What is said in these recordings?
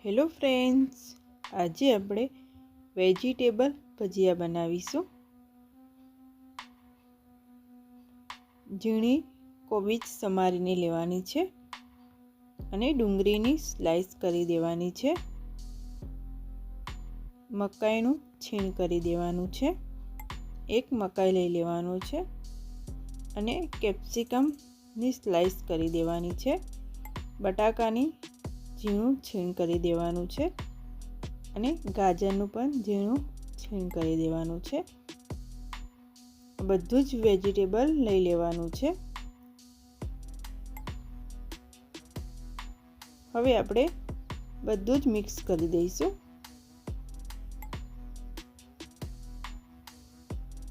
Hello friends, આજે આપણે vegetable ભજીયા બનાવીશું। ઝીણી કોબીજ સમારીને લેવાની છે અને ડુંગળીની સ્લાઈસ કરી દેવાની છે। મકાઈનું છીણ કરી દેવાનું છે। એક મકાઈ લઈ લેવાનો છે અને કેપ્સિકમની સ્લાઈસ કરી દેવાની છે। બટાકાની ઝીણું છીણ કરી દેવાનું છે અને ગાજરનું પણ ઝીણું છીણ કરી દેવાનું છે। બધું જ વેજીટેબલ લઈ લેવાનું છે। હવે આપણે બધું જ મિક્સ કરી દઈશું।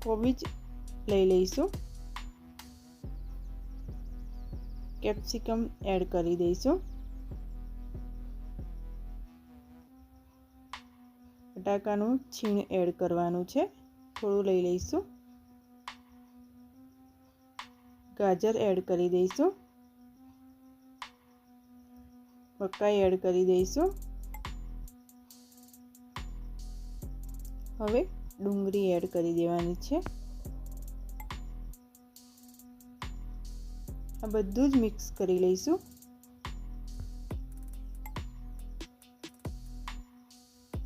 કોબીજ લઈ લઈશું, કેપ્સિકમ એડ કરી દઈશું, બટાકાનું છીણ એડ કરવાનું છે, થોડું લઈ લઈશું, ગાજર એડ કરી દઈશું, મકાઈ એડ કરી દઈશું। હવે ડુંગળી એડ કરી દેવાની છે। આ બધું જ મિક્સ કરી લઈશું।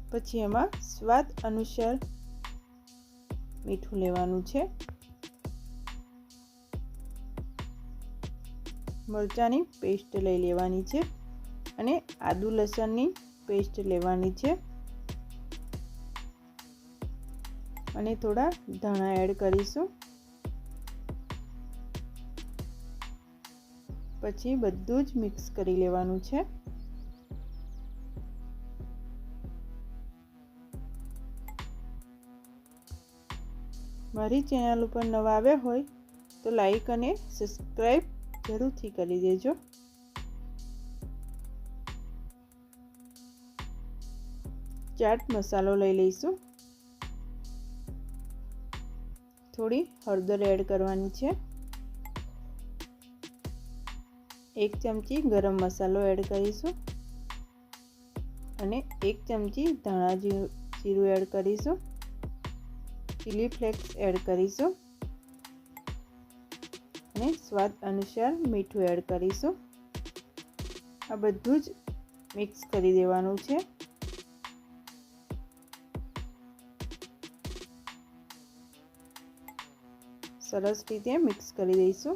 પછી એમાં સ્વાદ અનુસાર મીઠું લેવાનું છે। મરચાંની પેસ્ટ લઈ લેવાની છે અને આદુ લસણની પેસ્ટ લેવાની છે અને થોડા ધાણા એડ કરીશું। પછી બધું જ મિક્સ કરી લેવાનું છે। મારી ચેનલ ઉપર નવા આવ્યા હોય તો લાઈક અને સબસ્ક્રાઈબ જરૂરથી કરી દેજો। ચાટ મસાલો લઈ લઈશું, થોડી હળદર એડ કરવાની છે, 1 ચમચી ગરમ મસાલો એડ કરીશું અને 1 ચમચી ધાણા જીરું એડ કરીશું, ચીલી ફ્લેક્સ એડ કરીશું અને સ્વાદ અનુસાર મીઠું એડ કરીશું। આ બધું જ મિક્સ કરી દેવાનું છે। સરસ રીતે મિક્સ કરી દઈશું।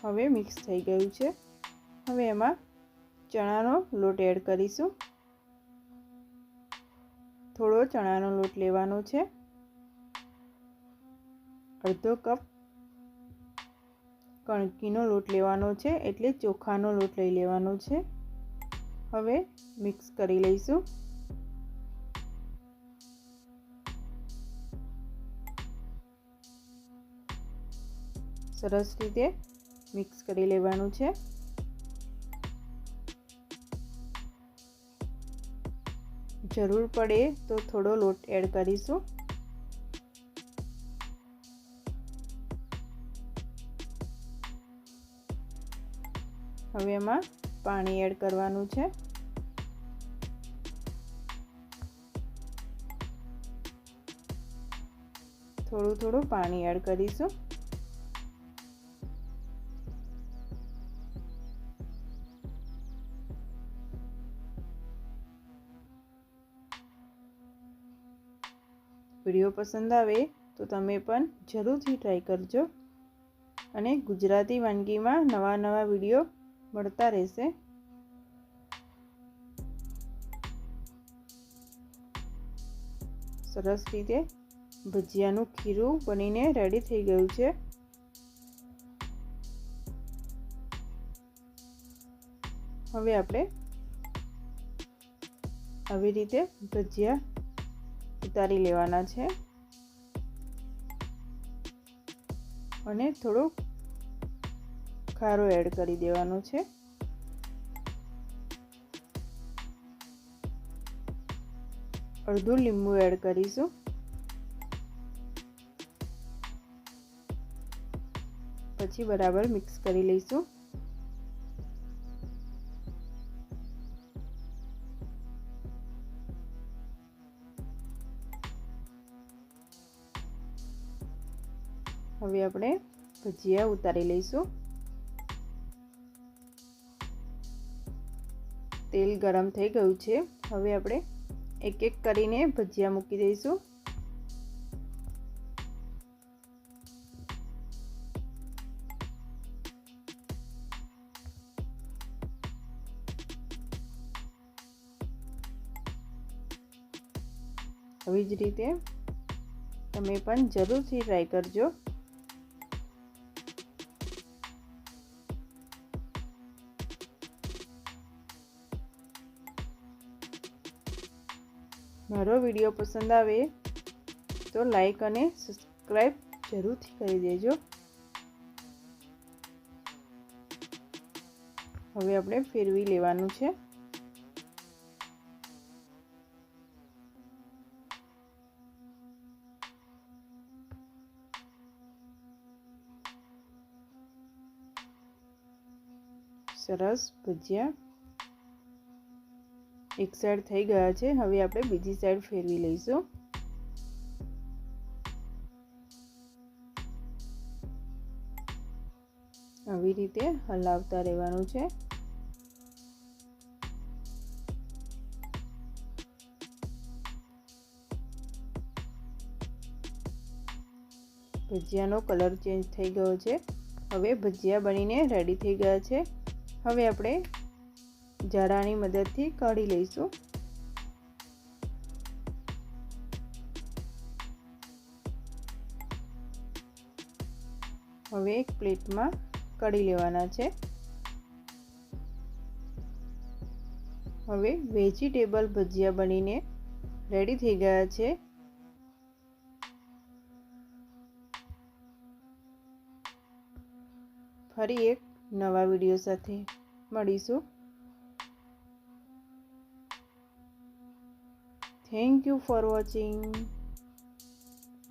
હવે મિક્સ થઈ ગયું છે। હવે એમાં ચણાનો લોટ એડ કરીશું। થોડો ચણાનો લોટ લેવાનો છે, અડધો કપ કણકીનો લોટ લેવાનો છે, એટલે ચોખાનો લોટ લઈ લેવાનો છે। હવે મિક્સ કરી લઈશું। સરસ રીતે મિક્સ કરી લેવાનું છે। જરૂર પડે તો થોડો લોટ એડ કરીશું। હવે એમાં પાણી એડ કરવાનું છે। થોડું પાણી એડ કરીશું। વિડીયો પસંદ આવે તો તમે પણ જરૂરથી ટ્રાય કરજો અને ગુજરાતી વાનગીમાં નવા વિડીયો મળતા રહેશે। સરસ રીતે ભજીયાનું ખીરું બનીને રેડી થઈ ગયું છે। હવે આપણે આવી રીતે ભજીયા ઉતારી લેવાના છે અને થોડો ખારો એડ કરી દેવાનો છે। અડધું લીંબુ એડ કરીશું। પછી બરાબર મિક્સ કરી લઈશું। હવે આપણે ભજીયા ઉતારી લઈશું। તેલ ગરમ થઈ ગયું છે। હવે આપણે એક એક કરીને ભજીયા મૂકી દઈશું। આવી જ રીતે તમે પણ જરૂરથી ટ્રાય કરજો। મારો વિડીયો પસંદ આવે તો લાઈક અને સબસ્ક્રાઈબ જરૂરથી કરી દેજો। હવે આપણે ફેરવી લેવાનું છે। સરસ ભજીયા એક સાઈડ થઈ ગયા છે। હવે આપણે બીજી સાઈડ ફેરવી લઈશું। આવી રીતે હલાવતા રહેવાનું છે। ભજીયાનો કલર ચેન્જ થઈ ગયો છે। હવે ભજીયા બનીને રેડી થઈ ગયા છે। હવે આપણે જાળાની મદદથી કાઢી લઈશું। હવે એક પ્લેટમાં કાઢી લેવાના છે। હવે વેજીટેબલ ભજીયા બનીને રેડી થઈ ગયા છે। ફરી એક નવા વિડીયો સાથે મળીશું। Thank you for watching.